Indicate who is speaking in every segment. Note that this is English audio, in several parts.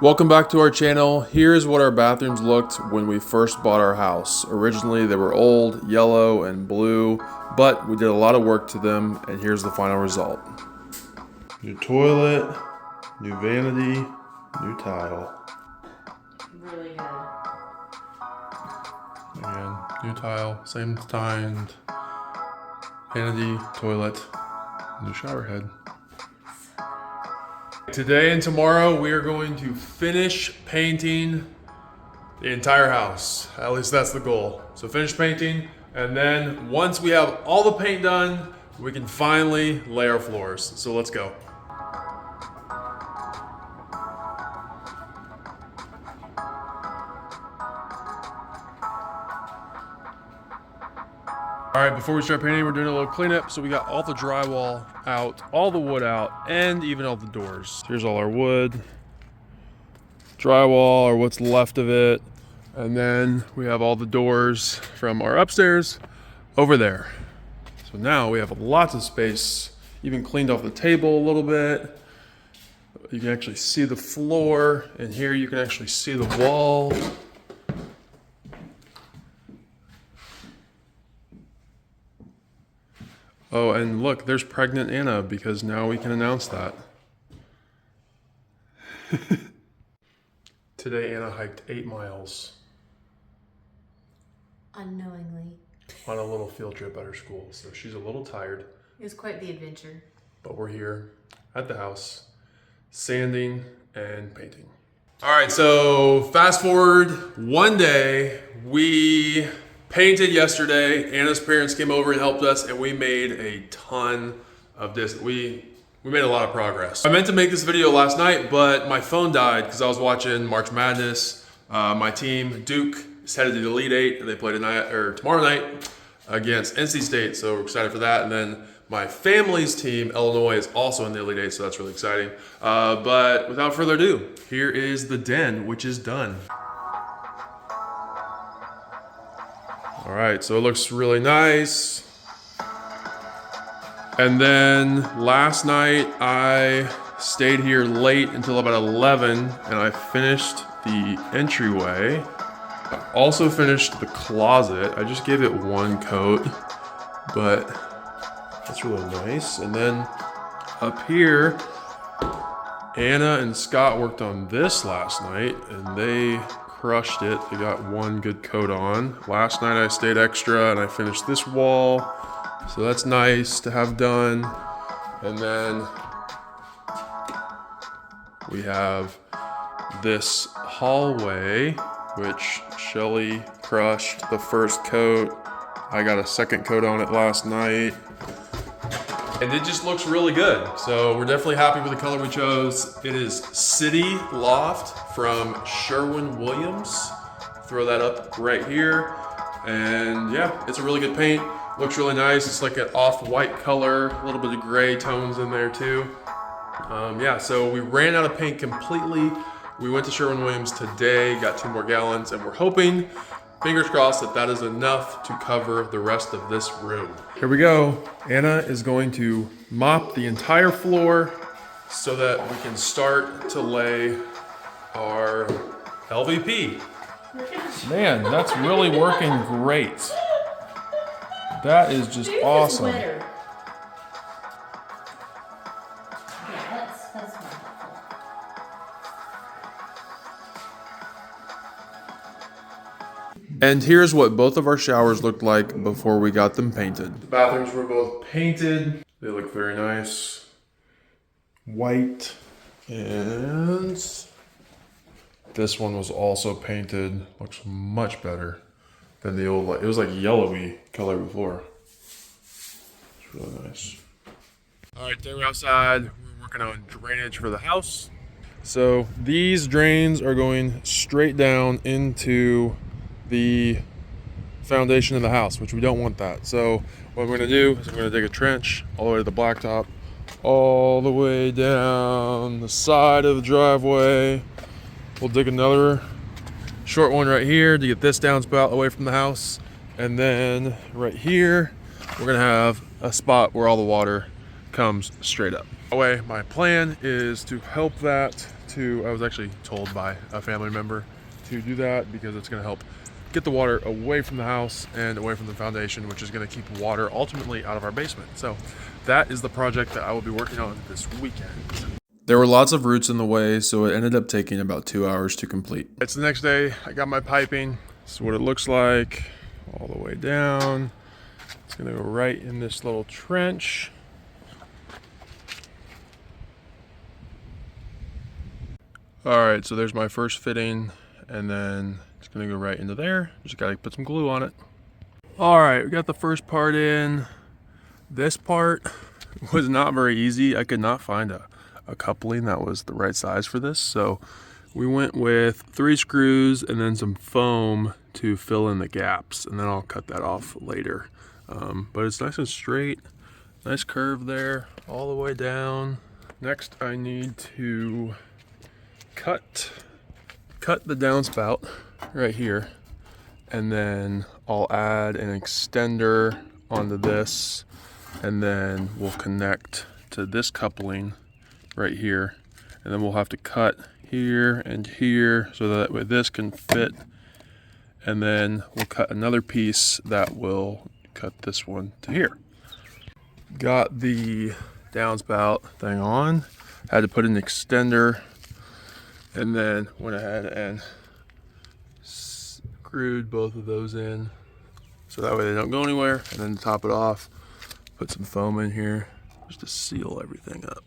Speaker 1: Welcome back to our channel. Here's what our bathrooms looked when we first bought our house. Originally they were old, yellow, and blue, but we did a lot of work to them, and here's the final result. New toilet, new vanity, new tile.
Speaker 2: Really good.
Speaker 1: And new tile, same kind, vanity, toilet, new shower head. Today and tomorrow we are going to finish painting the entire house. At least that's the goal. So finish painting, and then once we have all the paint done, we can finally lay our floors. So let's go. All right, before we start painting, we're doing a little cleanup. So we got all the drywall out, all the wood out, and even all the doors. Here's all our wood, drywall, or what's left of it. And then we have all the doors from our upstairs over there. So now we have lots of space, even cleaned off the table a little bit. You can actually see the floor, and here you can actually see the wall. Oh, and look, there's pregnant Anna, because now we can announce that. Today Anna hiked 8 miles.
Speaker 2: Unknowingly.
Speaker 1: On a little field trip at her school, so she's a little tired.
Speaker 2: It was quite the adventure.
Speaker 1: But we're here at the house, sanding and painting. All right, so fast forward one day, we painted yesterday. Anna's parents came over and helped us, and we made a ton of this. We made a lot of progress. I meant to make this video last night, but my phone died because I was watching March Madness. My team, Duke, is headed to the Elite Eight, and they play tomorrow night against NC State, so we're excited for that. And then my family's team, Illinois, is also in the Elite Eight, so that's really exciting. But without further ado, here is the den, which is done. All right, so it looks really nice. And then last night I stayed here late until about 11, and I finished the entryway. I also finished the closet. I just gave it one coat, but that's really nice. And then up here, Anna and Scott worked on this last night, and they crushed it. They got one good coat on. Last night I stayed extra and I finished this wall, so that's nice to have done. And then we have this hallway, which Shelly crushed the first coat. I got a second coat on it last night, and it just looks really good. So we're definitely happy with the color we chose. It is City Loft from Sherwin-Williams. Throw that up right here. And yeah, it's a really good paint. Looks really nice. It's like an off-white color, a little bit of gray tones in there too. Yeah, so we ran out of paint completely. We went to Sherwin-Williams today, got 2 more gallons, and we're hoping, fingers crossed, that that is enough to cover the rest of this room. Here we go. Anna is going to mop the entire floor so that we can start to lay our LVP. Man, that's really working great. That is just awesome. And here's what both of our showers looked like before we got them painted. The bathrooms were both painted. They look very nice. White. And this one was also painted. Looks much better than the old, it was like yellowy color before. It's really nice. All right, then we're outside. We're working on drainage for the house. So these drains are going straight down into the foundation of the house, which we don't want that. So what we're gonna do is we're gonna dig a trench all the way to the blacktop, all the way down the side of the driveway. We'll dig another short one right here to get this downspout away from the house. And then right here, we're gonna have a spot where all the water comes straight up. That way, my plan is to help that I was actually told by a family member to do that because it's going to help get the water away from the house and away from the foundation, which is going to keep water ultimately out of our basement. So that is the project that I will be working on this weekend. There were lots of roots in the way, so it ended up taking about 2 hours to complete. It's the next day. I got my piping. This is what it looks like all the way down. It's going to go right in this little trench. All right, so there's my first fitting, and then it's gonna go right into there. Just gotta put some glue on it. All right, we got the first part in. This part was not very easy. I could not find a coupling that was the right size for this. So we went with 3 screws and then some foam to fill in the gaps, and then I'll cut that off later. But it's nice and straight, nice curve there, all the way down. Next, I need to cut the downspout right here, and then I'll add an extender onto this, and then we'll connect to this coupling right here, and then we'll have to cut here and here so that way this can fit, and then we'll cut another piece that will cut this one to here. Got the downspout thing on, had to put an extender, and then went ahead and screwed both of those in so that way they don't go anywhere. And then to top it off, put some foam in here just to seal everything up.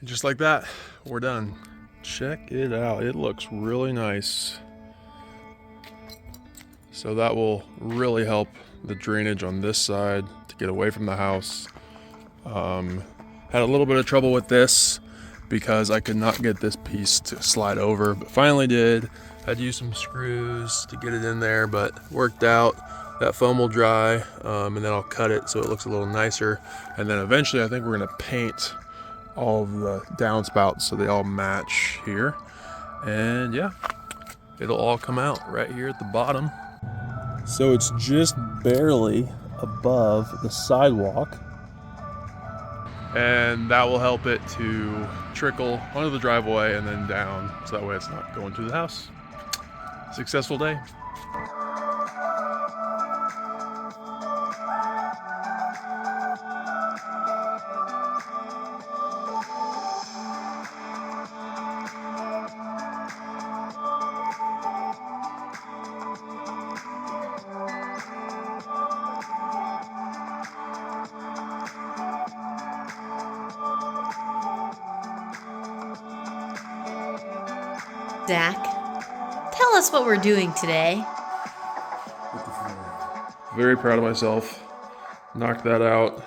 Speaker 1: And just like that, we're done. Check it out. It looks really nice. So that will really help the drainage on this side to get away from the house. Had a little bit of trouble with this because I could not get this piece to slide over, but finally did. Had to use some screws to get it in there, but worked out. That foam will dry, and then I'll cut it so it looks a little nicer. And then eventually I think we're gonna paint all of the downspouts so they all match here. And yeah, it'll all come out right here at the bottom. So it's just barely above the sidewalk, and that will help it to trickle onto the driveway and then down, so that way it's not going to the house. Successful day.
Speaker 2: Zach, tell us what we're doing today.
Speaker 1: Very proud of myself. Knocked that out.